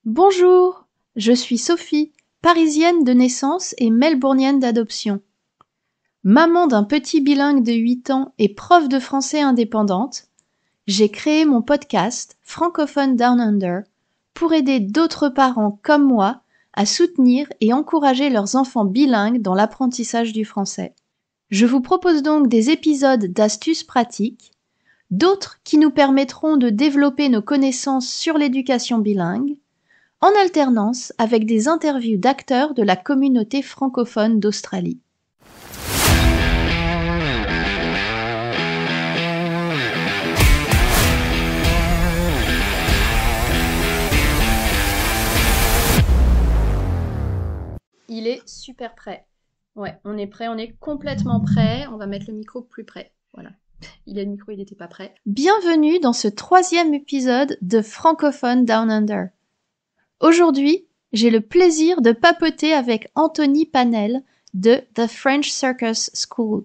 Bonjour, je suis Sophie, parisienne de naissance et melbournienne d'adoption. Maman d'un petit bilingue de 8 ans et prof de français indépendante, j'ai créé mon podcast Francophone Down Under pour aider d'autres parents comme moi à soutenir et encourager leurs enfants bilingues dans l'apprentissage du français. Je vous propose donc des épisodes d'astuces pratiques, d'autres qui nous permettront de développer nos connaissances sur l'éducation bilingue, en alternance avec des interviews d'acteurs de la communauté francophone d'Australie. Il est super prêt. Ouais, on est prêt, on est complètement prêt. On va mettre le micro plus près. Voilà. Le micro, il n'était pas prêt. Bienvenue dans ce 3e épisode de Francophone Down Under. Aujourd'hui, j'ai le plaisir de papoter avec Anthony Panel de The French Circus School.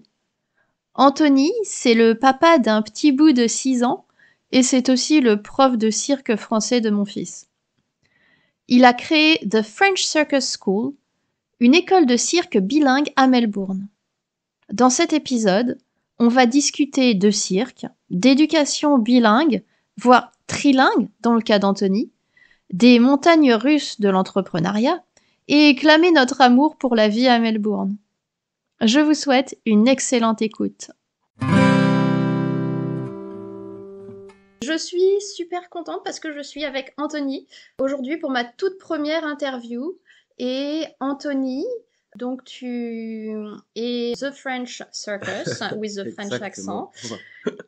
Anthony, c'est le papa d'un petit bout de 6 ans et c'est aussi le prof de cirque français de mon fils. Il a créé The French Circus School, une école de cirque bilingue à Melbourne. Dans cet épisode, on va discuter de cirque, d'éducation bilingue, voire trilingue dans le cas d'Anthony, des montagnes russes de l'entrepreneuriat et clamer notre amour pour la vie à Melbourne. Je vous souhaite une excellente écoute. Je suis super contente parce que je suis avec Anthony aujourd'hui pour ma toute première interview. Et Anthony, donc tu es The French Circus with the French accent.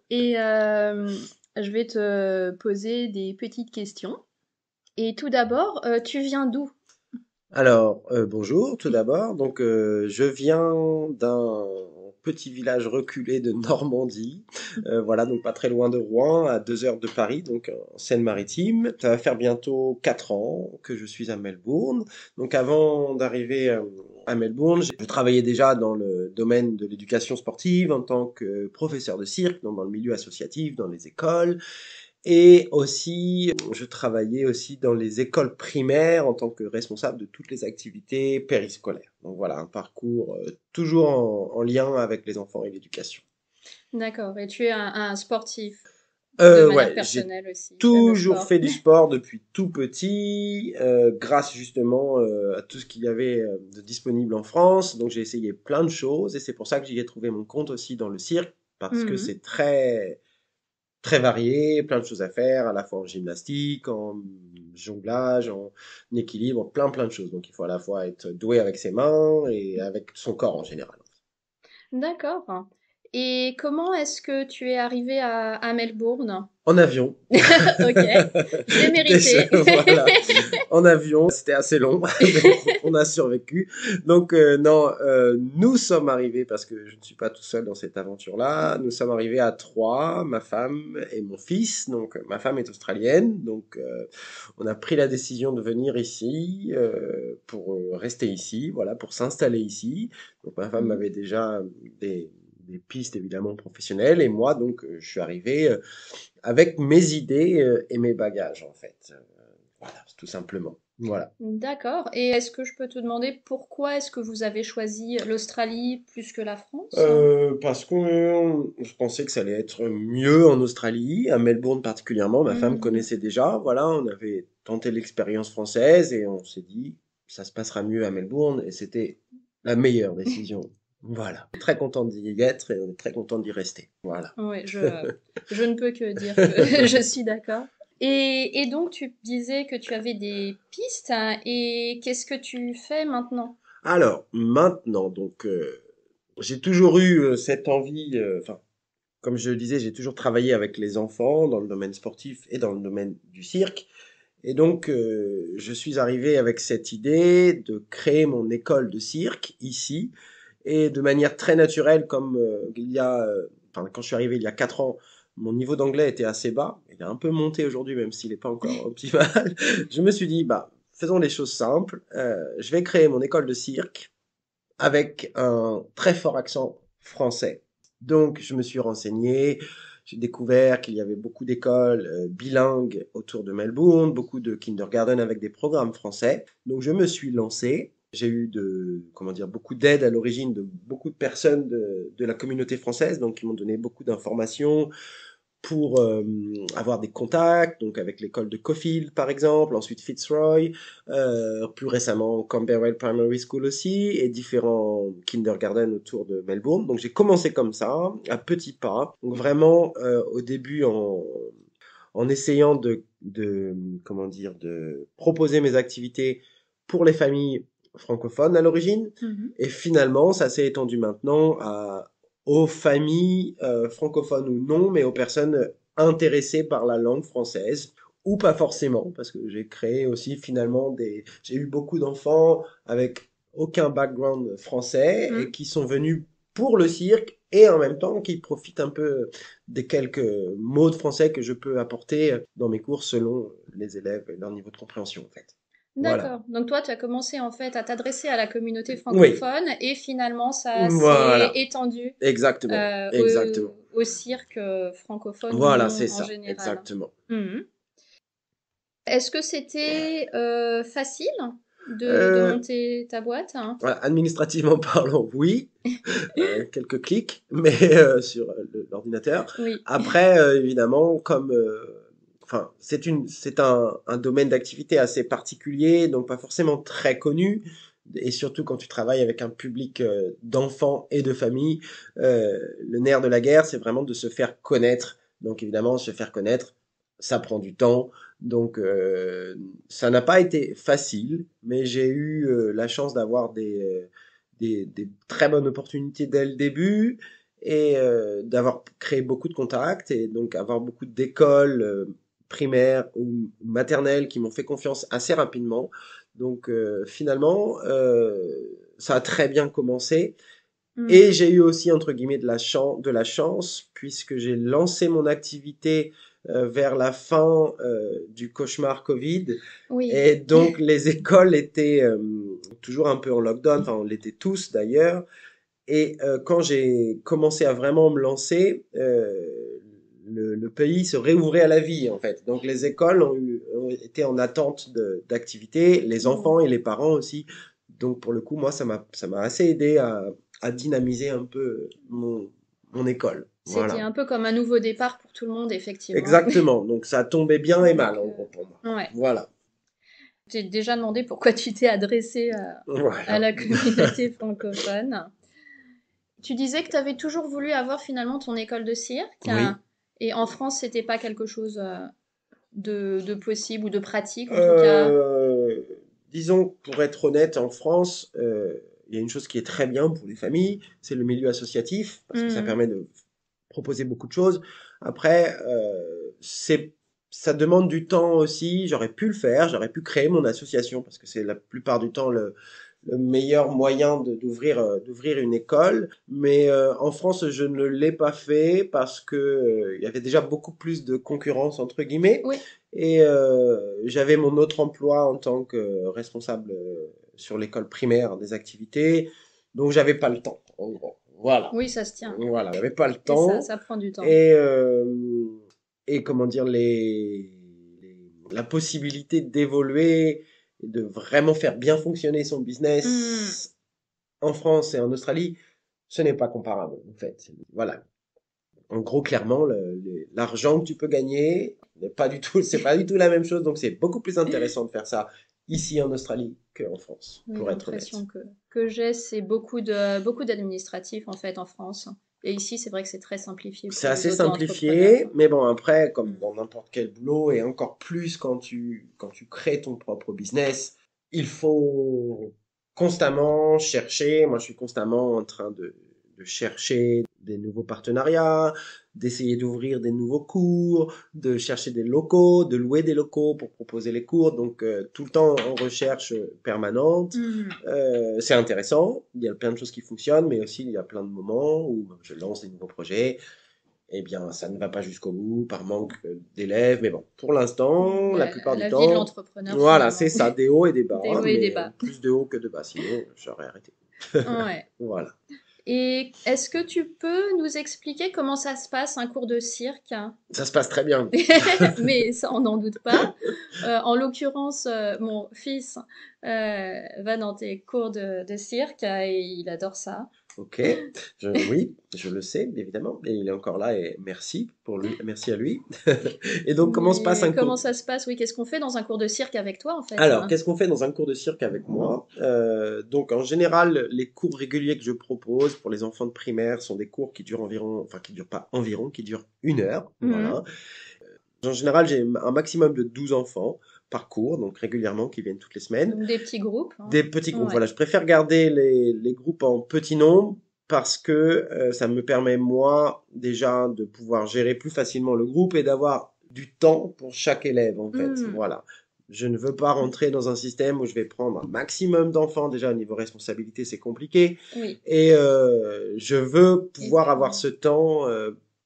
Et je vais te poser des petites questions. Et tout d'abord, tu viens d'où? Alors, bonjour tout d'abord. Donc, je viens d'un petit village reculé de Normandie. Voilà, donc pas très loin de Rouen, à 2 heures de Paris, donc en Seine-Maritime. Ça va faire bientôt 4 ans que je suis à Melbourne. Donc, avant d'arriver à Melbourne, je travaillais déjà dans le domaine de l'éducation sportive en tant que professeur de cirque, donc dans le milieu associatif, dans les écoles. Et aussi, je travaillais aussi dans les écoles primaires en tant que responsable de toutes les activités périscolaires. Donc voilà, un parcours toujours en lien avec les enfants et l'éducation. D'accord, et tu es un sportif de manière Ouais, j'ai personnelle aussi. toujours fait du sport depuis tout petit, grâce justement à tout ce qu'il y avait de disponible en France. Donc j'ai essayé plein de choses et c'est pour ça que j'y ai trouvé mon compte aussi dans le cirque, parce que c'est très varié, plein de choses à faire, à la fois en gymnastique, en jonglage, en équilibre, plein de choses. Donc il faut à la fois être doué avec ses mains et avec son corps en général. D'accord. Et comment est-ce que tu es arrivé à Melbourne? En avion. Ok, j'ai Déjà, mérité. voilà. En avion, c'était assez long, mais on a survécu. Donc non, nous sommes arrivés, parce que je ne suis pas tout seul dans cette aventure-là, nous sommes arrivés à 3, ma femme et mon fils. Donc ma femme est australienne, donc on a pris la décision de venir ici pour rester ici, voilà, pour s'installer ici. Donc ma femme avait déjà des pistes évidemment professionnelles, et moi donc je suis arrivé avec mes idées et mes bagages en fait. Voilà, tout simplement. Voilà. D'accord. Et est-ce que je peux te demander pourquoi est-ce que vous avez choisi l'Australie plus que la France? Parce que je pensais que ça allait être mieux en Australie, à Melbourne particulièrement. Ma femme Mhm. connaissait déjà. Voilà, on avait tenté l'expérience française et on s'est dit ça se passera mieux à Melbourne, et c'était la meilleure décision. Voilà. Très content d'y être et on est très content d'y rester. Voilà. Oui, je ne peux que dire que je suis d'accord. Et donc, tu disais que tu avais des pistes, hein, et qu'est-ce que tu fais maintenant? Alors, maintenant, donc, j'ai toujours eu cette envie, enfin, comme je le disais, j'ai toujours travaillé avec les enfants dans le domaine sportif et dans le domaine du cirque. Et donc, je suis arrivé avec cette idée de créer mon école de cirque ici. Et de manière très naturelle, comme enfin, quand je suis arrivé il y a 4 ans, mon niveau d'anglais était assez bas. Il a un peu monté aujourd'hui, même s'il n'est pas encore optimal. Je me suis dit, bah, faisons les choses simples. Je vais créer mon école de cirque avec un très fort accent français. Donc, je me suis renseigné, j'ai découvert qu'il y avait beaucoup d'écoles bilingues autour de Melbourne, beaucoup de kindergarten avec des programmes français. Donc je me suis lancé. J'ai eu beaucoup d'aide à l'origine de beaucoup de personnes de la communauté française, donc qui m'ont donné beaucoup d'informations pour avoir des contacts, donc avec l'école de Caulfield par exemple, ensuite Fitzroy, plus récemment Camberwell Primary School aussi, et différents kindergarten autour de Melbourne. Donc j'ai commencé comme ça, à petits pas, donc vraiment au début en essayant de proposer mes activités pour les familles francophones à l'origine, et finalement ça s'est étendu maintenant aux familles francophones ou non, mais aux personnes intéressées par la langue française, ou pas forcément, parce que j'ai créé aussi finalement j'ai eu beaucoup d'enfants avec aucun background français et qui sont venus pour le cirque et en même temps qui profitent un peu des quelques mots de français que je peux apporter dans mes cours selon les élèves et leur niveau de compréhension en fait. D'accord. Donc toi, tu as commencé en fait à t'adresser à la communauté Oui, francophone et finalement ça s'est voilà, étendu exactement, exactement. au cirque francophone ou Voilà, non c'est en ça, général. exactement. Mhm. Est-ce que c'était facile de Euh, monter ta boîte, hein? voilà, administrativement parlant, oui, quelques clics, mais sur l'ordinateur. Oui. Après, évidemment, enfin, c'est un domaine d'activité assez particulier, donc pas forcément très connu, et surtout quand tu travailles avec un public d'enfants et de familles, le nerf de la guerre, c'est vraiment de se faire connaître. Donc évidemment, se faire connaître, ça prend du temps. Donc ça n'a pas été facile, mais j'ai eu la chance d'avoir des très bonnes opportunités dès le début et d'avoir créé beaucoup de contacts et donc avoir beaucoup d'écoles primaires ou maternelles qui m'ont fait confiance assez rapidement. Donc finalement, ça a très bien commencé. Et j'ai eu aussi, entre guillemets, de la chance, puisque j'ai lancé mon activité vers la fin du cauchemar Covid. Oui. Et donc, les écoles étaient toujours un peu en lockdown, enfin, on l'était tous d'ailleurs. Et quand j'ai commencé à vraiment me lancer, le pays se réouvrait à la vie, en fait. Donc, les écoles ont été en attente d'activités, les Mm. enfants et les parents aussi. Donc, pour le coup, moi, ça m'a assez aidé à dynamiser un peu mon école. C'était Voilà. un peu comme un nouveau départ pour tout le monde, effectivement. Exactement. Donc, ça tombait bien et Donc, mal, en gros, pour moi. ouais. Voilà. J'ai déjà demandé pourquoi tu t'es adressé à Voilà. la communauté francophone. Tu disais que tu avais toujours voulu avoir finalement ton école de cirque, Oui. hein, et en France, c'était pas quelque chose de possible ou de pratique en tout cas. Euh, disons, pour être honnête, en France, il y a une chose qui est très bien pour les familles, c'est le milieu associatif, parce que ça Mhm. permet de proposer beaucoup de choses. Après, ça demande du temps aussi. J'aurais pu le faire, j'aurais pu créer mon association, parce que c'est la plupart du temps le meilleur moyen d'ouvrir une école. Mais en France, je ne l'ai pas fait parce que il y avait déjà beaucoup plus de concurrence entre guillemets. Oui, Et j'avais mon autre emploi en tant que responsable sur l'école primaire des activités, donc j'avais pas le temps. En gros. Voilà, oui, ça se tient. voilà, j'avais pas le C'est ça, temps ça prend du temps. et comment dire la possibilité d'évoluer et de vraiment faire bien fonctionner son Mhm. business en France et en Australie, ce n'est pas comparable en fait. Voilà, en gros, clairement, l'argent que tu peux gagner n'est pas du tout, c'est pas du tout la même chose. Donc, c'est beaucoup plus intéressant de faire ça ici en Australie qu'en France, Oui, pour être honnête. l'impression que j'ai, c'est beaucoup d'administratifs en fait en France. Et ici, c'est vrai que c'est très simplifié C'est pour les assez auto-entrepreneurs. simplifié, mais bon, après, comme Mm. dans n'importe quel boulot, et encore plus quand tu crées ton propre business, il faut constamment chercher. Moi, je suis constamment en train de chercher des nouveaux partenariats, d'essayer d'ouvrir des nouveaux cours, de chercher des locaux, de louer des locaux pour proposer les cours. Donc, tout le temps en recherche permanente. Mhm. C'est intéressant, il y a plein de choses qui fonctionnent, mais aussi il y a plein de moments où je lance des nouveaux projets, et bien ça ne va pas jusqu'au bout par manque d'élèves, mais bon, pour l'instant, la plupart du La vie de temps, l'entrepreneur voilà, c'est finalement. ça, des hauts et des Des bas, hauts et des mais bas. plus de hauts que de bas, sinon j'aurais arrêté. Ouais. Voilà. Et est-ce que tu peux nous expliquer comment ça se passe un cours de cirque? Ça se passe très bien. Mais ça, on n'en doute pas. En l'occurrence, mon fils va dans tes cours de cirque et il adore ça. Ok, oui, je le sais, évidemment, et il est encore là, et merci pour lui, merci à lui. Et donc, comment se passe Mais un comment cours? ça se passe? Oui, qu'est-ce qu'on fait dans un cours de cirque avec toi, en fait? Alors, qu'est-ce qu'on fait dans un cours de cirque avec moi? Donc, en général, les cours réguliers que je propose pour les enfants de primaire sont des cours qui durent environ, enfin, qui durent pas environ, qui durent 1 heure, Mhm. voilà. En général, j'ai un maximum de 12 enfants par cours, donc régulièrement, qui viennent toutes les semaines. Donc des petits groupes, hein. Des petits groupes, Ouais. voilà. Je préfère garder les groupes en petit nombre parce que ça me permet, moi, déjà, de pouvoir gérer plus facilement le groupe et d'avoir du temps pour chaque élève, en fait. Hmm. Voilà. Je ne veux pas rentrer dans un système où je vais prendre un maximum d'enfants. Déjà, au niveau responsabilité, c'est compliqué. Oui. Et je veux Et pouvoir avoir puis, ce temps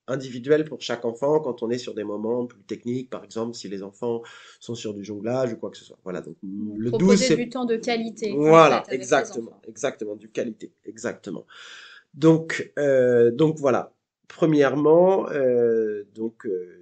individuel pour chaque enfant quand on est sur des moments plus techniques, par exemple, si les enfants sont sur du jonglage ou quoi que ce soit. Voilà, donc le 12, proposer c'est... du temps de qualité, en Voilà, fait, avec les exactement, enfants. exactement, du qualité, exactement. Donc voilà. Premièrement,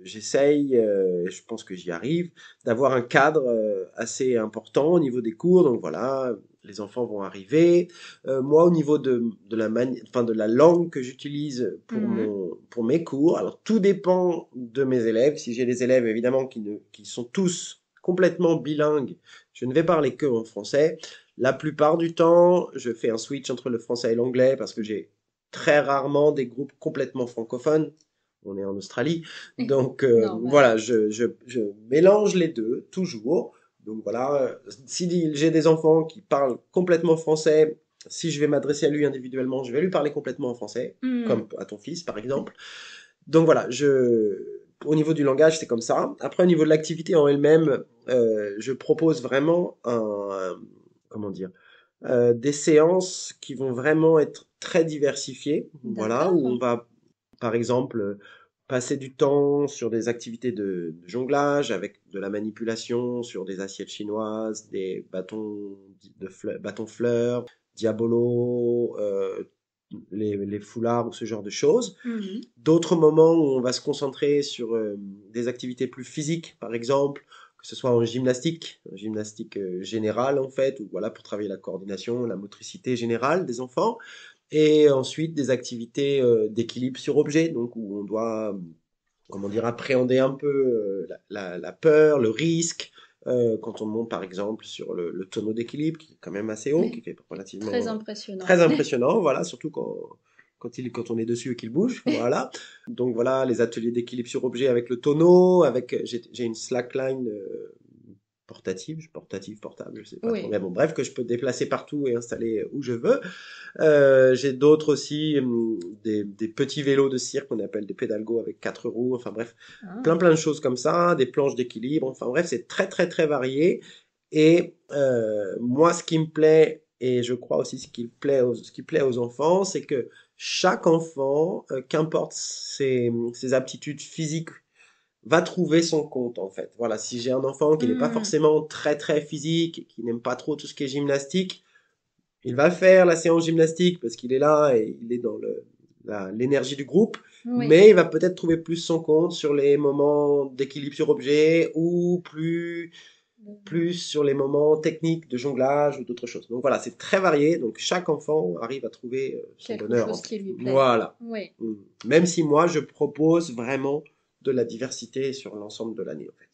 j'essaye, je pense que j'y arrive, d'avoir un cadre assez important au niveau des cours. Donc voilà, les enfants vont arriver. Moi, au niveau de la langue que j'utilise Mhm. pour mes cours, alors tout dépend de mes élèves. Si j'ai des élèves évidemment qui sont tous complètement bilingues, je ne vais parler que en français. La plupart du temps, je fais un switch entre le français et l'anglais parce que j'ai très rarement des groupes complètement francophones. On est en Australie. Donc Normal. voilà, je mélange les deux, toujours. Donc voilà, si j'ai des enfants qui parlent complètement français, si je vais m'adresser à lui individuellement, je vais lui parler complètement en français, Hmm. comme à ton fils par exemple. Donc voilà, au niveau du langage, c'est comme ça. Après, au niveau de l'activité en elle-même, je propose vraiment comment dire, des séances qui vont vraiment être très diversifiées, voilà, où on D'accord. va, par exemple, passer du temps sur des activités de jonglage avec de la manipulation sur des assiettes chinoises, des bâtons fleurs, diabolo, les foulards ou ce genre de choses. Mhm. D'autres moments où on va se concentrer sur des activités plus physiques, par exemple, que ce soit en gymnastique générale en fait, ou voilà pour travailler la coordination, la motricité générale des enfants, et ensuite des activités d'équilibre sur objet, donc où on doit, comment dire, appréhender un peu la peur, le risque. Quand on monte par exemple sur le tonneau d'équilibre qui est quand même assez haut, qui fait Très relativement impressionnant. très impressionnant, voilà, surtout quand on est dessus et qu'il bouge, voilà. Donc voilà, les ateliers d'équilibre sur objet avec le tonneau, j'ai une slackline portable, je sais pas trop, Oui. mais bon, bref, que je peux déplacer partout et installer où je veux. J'ai d'autres aussi, des petits vélos de cirque qu'on appelle des pédalgos avec 4 roues, enfin bref, Ah. plein de choses comme ça, des planches d'équilibre, enfin bref, c'est très très très varié. Et moi, ce qui me plaît, et je crois aussi ce qui plaît aux enfants, c'est que chaque enfant, qu'importe ses aptitudes physiques, va trouver son compte en fait. Voilà, si j'ai un enfant qui n'est pas Hmm. forcément très très physique, qui n'aime pas trop tout ce qui est gymnastique, il va faire la séance gymnastique parce qu'il est là et il est dans l'énergie du groupe, Oui. mais il va peut-être trouver plus son compte sur les moments d'équilibre sur objet ou plus sur les moments techniques de jonglage ou d'autres choses. Donc voilà, c'est très varié, donc chaque enfant arrive à trouver son Quelque bonheur en chose fait. qui lui plaît. Voilà. Oui. Mm. Même si moi, je propose vraiment de la diversité sur l'ensemble de l'année en fait.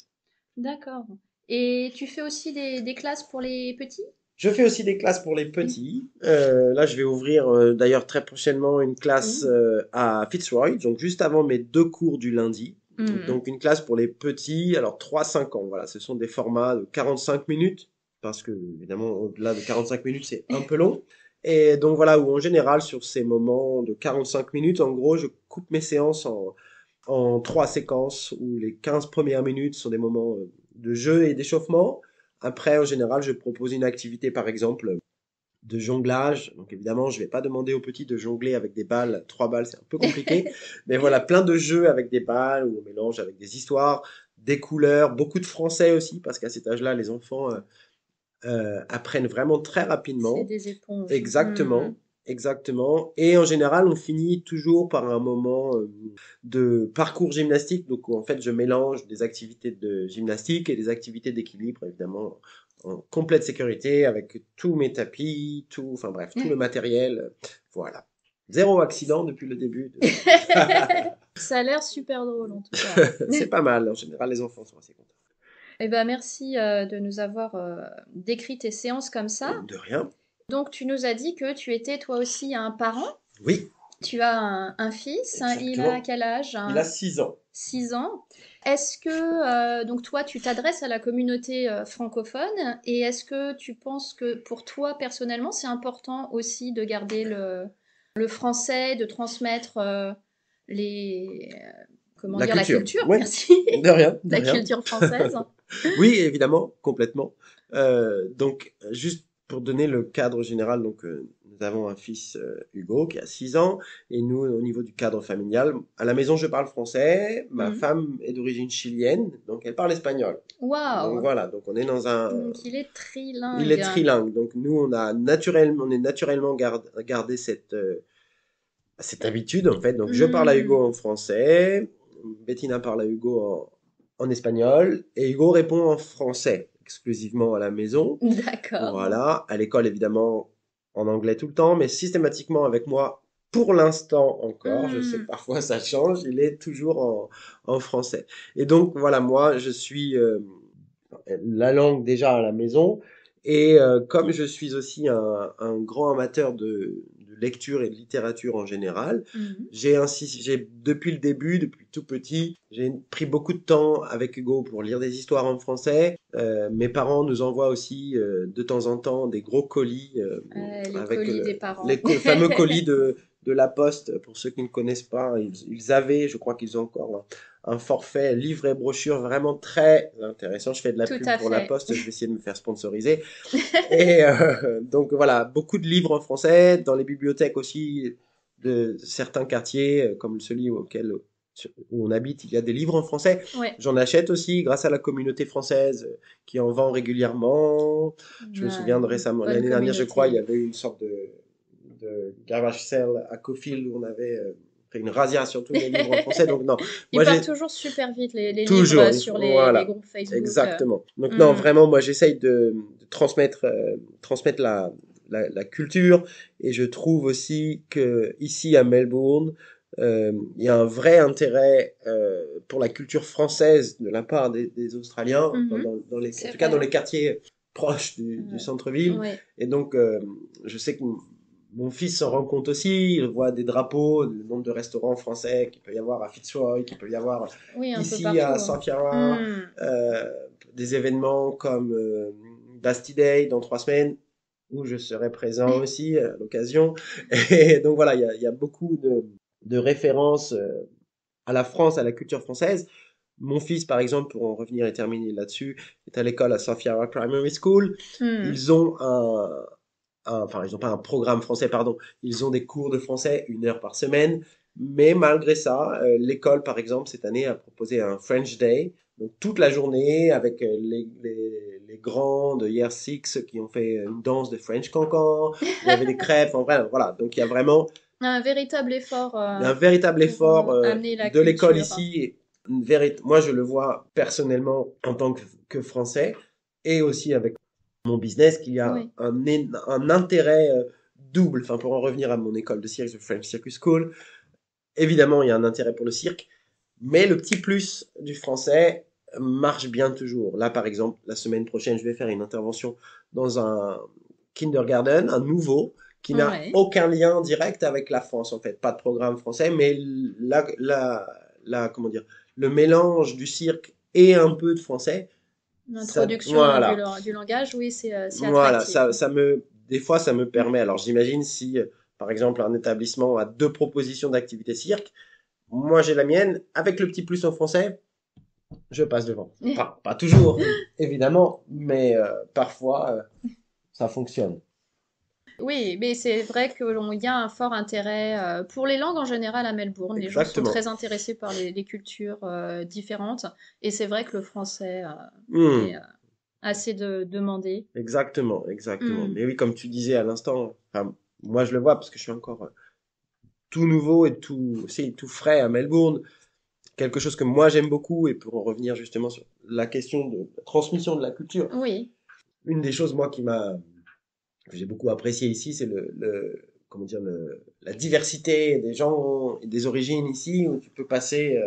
D'accord. Et tu fais aussi des classes pour les petits? Je fais aussi des classes pour les petits. Là, je vais ouvrir d'ailleurs très prochainement une classe Ouh. à Fitzroy, donc juste avant mes 2 cours du lundi. Mhm. Donc une classe pour les petits, alors 3-5 ans. Voilà, ce sont des formats de 45 minutes, parce que évidemment, au-delà de 45 minutes, c'est un peu long. Et donc voilà, où en général, sur ces moments de 45 minutes, en gros, je coupe mes séances en 3 séquences, où les 15 premières minutes sont des moments de jeu et d'échauffement. Après, en général, je propose une activité, par exemple, de jonglage. Donc évidemment, je vais pas demander aux petits de jongler avec des balles. 3 balles, c'est un peu compliqué. Mais voilà, plein de jeux avec des balles où on mélange avec des histoires, des couleurs, beaucoup de français aussi, parce qu'à cet âge-là, les enfants apprennent vraiment très C'est rapidement. des éponges. Mhm. Exactement. exactement. Et en général, on finit toujours par un moment de parcours gymnastique. Donc, en fait, je mélange des activités de gymnastique et des activités d'équilibre, évidemment, en complète sécurité, avec tous mes tapis, tout, enfin bref, tout le matériel. Voilà. Zéro accident depuis le début. Ça a l'air super drôle en tout cas. C'est pas mal. En général, les enfants sont assez contents. Eh ben, merci de nous avoir décrit tes séances comme ça. De rien. Donc, tu nous as dit que tu étais toi aussi un parent. Oui, Tu as un fils. Il a exactement. quel âge? Il a 6 ans. 6 ans. Est-ce que, donc toi, tu t'adresses à la communauté francophone et est-ce que tu penses que pour toi, personnellement, c'est important aussi de garder le français, de transmettre les... comment La dire, la culture. culture, Oui, merci, de rien, de la rien. culture française. Oui, évidemment, complètement. Donc, juste pour donner le cadre général, donc nous avons un fils Hugo qui a 6 ans et nous, au niveau du cadre familial, à la maison, je parle français. Ma Mhm. femme est d'origine chilienne, donc elle parle espagnol. Donc Waouh! voilà, donc on est dans un, Donc il est il est trilingue. trilingue. Donc nous, on est naturellement gardé cette habitude en fait. Donc je parle à Hugo Hmm, en français, Bettina parle à Hugo en espagnol et Hugo répond en français exclusivement à la maison. d'accord. Voilà, à l'école évidemment en anglais tout le temps, mais systématiquement avec moi pour l'instant encore. Je sais que Hmm, parfois ça change, il est toujours en français. Et donc voilà, moi je suis la langue déjà à la maison. Et comme je suis aussi un grand amateur de lecture et de littérature en général, mhm. j'ai depuis le début, depuis tout petit, j'ai pris beaucoup de temps avec Hugo pour lire des histoires en français. Mes parents nous envoient aussi de temps en temps des gros colis Les avec colis des parents. fameux colis de la Poste. Pour ceux qui ne connaissent pas, ils avaient, je crois qu'ils ont encore un forfait livre et brochure vraiment très intéressant. Je fais de la Tout pub à pour la fait. Poste, je vais essayer de me faire sponsoriser. Et donc voilà, beaucoup de livres en français, dans les bibliothèques aussi de certains quartiers, comme celui où on habite, il y a des livres en français. Ouais. J'en achète aussi grâce à la communauté française qui en vend régulièrement. Je me souviens de Une récemment, bonne l'année dernière, je crois, il y communauté. avait eu une sorte de garage sale à Cofield où on avait fait une razzia sur tous les livres en français. Donc non, Ils moi partent j'ai toujours super vite, les livres toujours, sur les voilà, groupes Facebook. exactement. Donc non, Hmm. vraiment, moi j'essaye de transmettre la culture et je trouve aussi que ici à Melbourne, il y a un vrai intérêt pour la culture française de la part des Australiens, enfin, Mhm. en C'est tout cas dans vrai. les quartiers proches du centre-ville. Ouais. Et donc, je sais que mon fils s'en rend compte aussi, il voit des drapeaux, le nombre de restaurants français qu'il peut y avoir à Fitzroy, qu'il peut y avoir Oui, un peu ici à partout, hein. Saint-Pierre, Hmm. des événements comme Bastille Day dans 3 semaines, où je serai présent aussi à l'occasion. Et donc voilà, il y a beaucoup de références à la France, à la culture française. Mon fils, par exemple, pour en revenir et terminer là-dessus, est à l'école à Sophia Primary School. Hmm. Ils ont enfin, ils n'ont pas un programme français, pardon. Ils ont des cours de français 1 heure par semaine. Mais malgré ça, l'école, par exemple, cette année a proposé un French Day. Donc toute la journée avec les grands de Year 6 qui ont fait une danse de French Cancan. Il y avait des crêpes. Enfin bref, voilà. Donc il y a vraiment Un véritable effort un véritable pour effort amener la de l'école culture. ici. Et moi, je le vois personnellement en tant que Français et aussi avec mon business qu'il y a Oui. un intérêt double. Enfin, pour en revenir à mon école de cirque, the French Circus School, évidemment, il y a un intérêt pour le cirque, mais le petit plus du français marche bien toujours. Là, par exemple, la semaine prochaine, je vais faire une intervention dans un kindergarten, un nouveau, qui n'a Ouais. aucun lien direct avec la France, en fait. Pas de programme français, mais comment dire, le mélange du cirque et un peu de français, ça, L'introduction voilà. du langage, oui, c'est Voilà, attractif. des fois, ça me permet. Alors, j'imagine si, par exemple, un établissement a 2 propositions d'activité cirque, moi j'ai la mienne, avec le petit plus en français, je passe devant. Pas toujours, évidemment, mais parfois, ça fonctionne. Oui, mais c'est vrai qu'il y a un fort intérêt pour les langues en général à Melbourne. Les gens sont Exactement. très intéressés par les cultures différentes. Et c'est vrai que le français est Hmm, assez demandé. exactement, exactement. Hmm. Mais oui, comme tu disais à l'instant, enfin, moi je le vois parce que je suis encore tout nouveau et tout frais à Melbourne. Quelque chose que moi j'aime beaucoup, et pour en revenir justement sur la question de la transmission de la culture, Oui. une des choses moi que j'ai beaucoup apprécié ici, c'est comment dire, la diversité des gens et des origines ici, où tu peux passer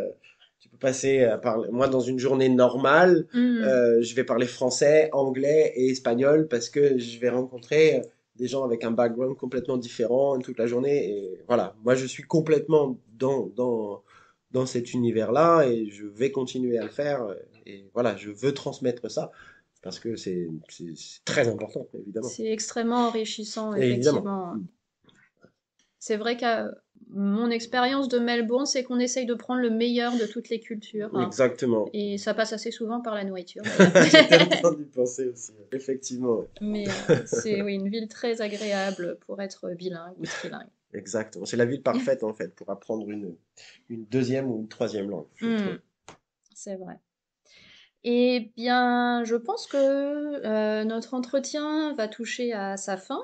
à parler. Moi, dans une journée normale, je vais parler français, anglais et espagnol parce que je vais rencontrer des gens avec un background complètement différent toute la journée. Et voilà, moi, je suis complètement dans cet univers-là et je vais continuer à le faire. Et voilà, je veux transmettre ça parce que c'est très important, évidemment. C'est extrêmement enrichissant, Évidemment. effectivement. C'est vrai que mon expérience de Melbourne, c'est qu'on essaye de prendre le meilleur de toutes les cultures. Exactement. Et ça passe assez souvent par la nourriture. J'étais en train d'y penser aussi, effectivement. Mais c'est une ville très agréable pour être bilingue ou trilingue. Exactement. C'est la ville parfaite, en fait, pour apprendre une deuxième ou une troisième langue, je trouve. C'est vrai. Eh bien, je pense que notre entretien va toucher à sa fin.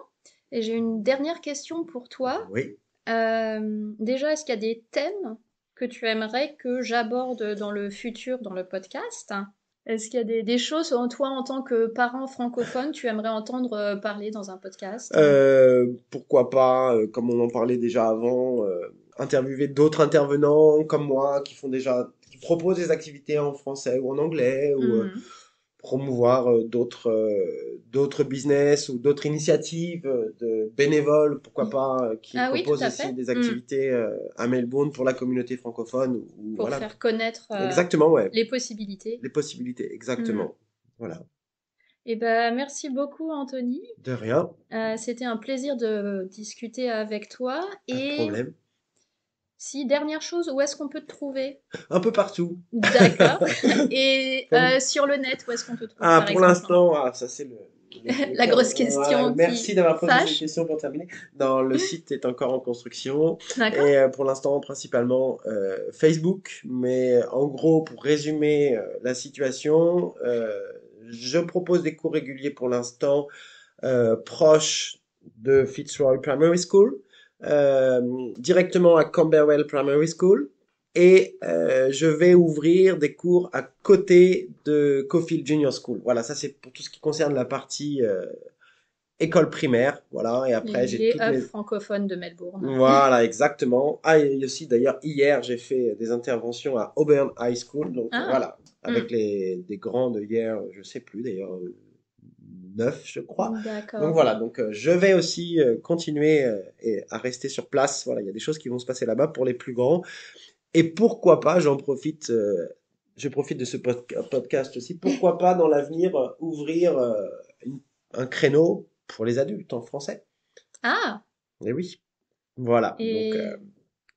Et j'ai une dernière question pour toi. Oui. Déjà, est-ce qu'il y a des thèmes que tu aimerais que j'aborde dans le futur, dans le podcast? Est-ce qu'il y a des choses, toi, en tant que parent francophone, tu aimerais entendre parler dans un podcast? Pourquoi pas, comme on en parlait déjà avant, interviewer d'autres intervenants comme moi qui proposent des activités en français ou en anglais, ou promouvoir d'autres business ou d'autres initiatives de bénévoles, pourquoi pas, qui proposent aussi des activités à Melbourne pour la communauté francophone. Pour faire connaître exactement, ouais. Les possibilités. Les possibilités, exactement. Voilà. Eh ben, merci beaucoup, Anthony. De rien. C'était un plaisir de discuter avec toi. Pas de problème. Si, dernière chose, où est-ce qu'on peut te trouver? Un peu partout. D'accord. Et sur le net, où est-ce qu'on te trouve, par pour l'instant, ça c'est la grosse question. Merci d'avoir posé cette question pour terminer. Le site est encore en construction. D'accord. Et pour l'instant, principalement Facebook. Mais en gros, pour résumer la situation, je propose des cours réguliers pour l'instant proches de Fitzroy Primary School. Directement à Camberwell Primary School, et je vais ouvrir des cours à côté de Caulfield Junior School. Voilà, ça c'est pour tout ce qui concerne la partie école primaire. Voilà, et après j'ai toutes les francophones de Melbourne. Voilà, exactement. Et aussi d'ailleurs hier j'ai fait des interventions à Auburn High School. Donc voilà, avec des grands de hier, je sais plus d'ailleurs. 9, je crois. D'accord. Donc voilà, je vais aussi continuer à rester sur place. Voilà, il y a des choses qui vont se passer là-bas pour les plus grands. Et pourquoi pas, je profite de ce podcast aussi, pourquoi pas dans l'avenir ouvrir un créneau pour les adultes en français. Ah. Et oui. Voilà.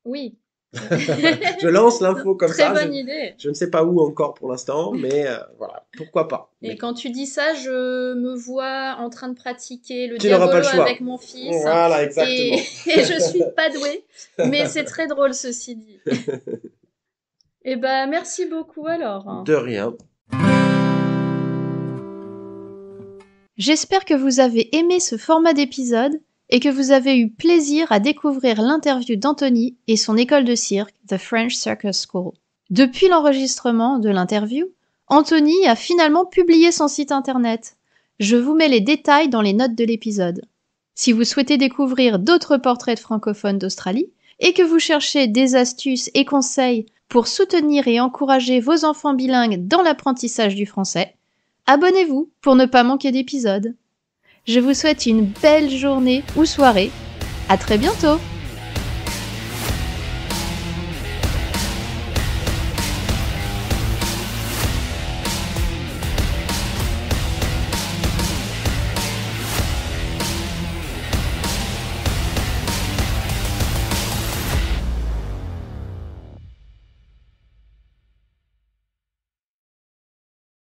Oui. Je lance l'info comme ça. Très bonne idée. Je ne sais pas où encore pour l'instant, mais voilà, pourquoi pas. Et quand tu dis ça, je me vois en train de pratiquer le tu diabolo avec mon fils. Voilà, exactement. Et je suis pas douée, mais c'est très drôle ceci dit. Eh ben, merci beaucoup alors. De rien. J'espère que vous avez aimé ce format d'épisode et que vous avez eu plaisir à découvrir l'interview d'Anthony et son école de cirque, The French Circus School. Depuis l'enregistrement de l'interview, Anthony a finalement publié son site internet. Je vous mets les détails dans les notes de l'épisode. Si vous souhaitez découvrir d'autres portraits de francophones d'Australie et que vous cherchez des astuces et conseils pour soutenir et encourager vos enfants bilingues dans l'apprentissage du français, abonnez-vous pour ne pas manquer d'épisodes. Je vous souhaite une belle journée ou soirée. À très bientôt!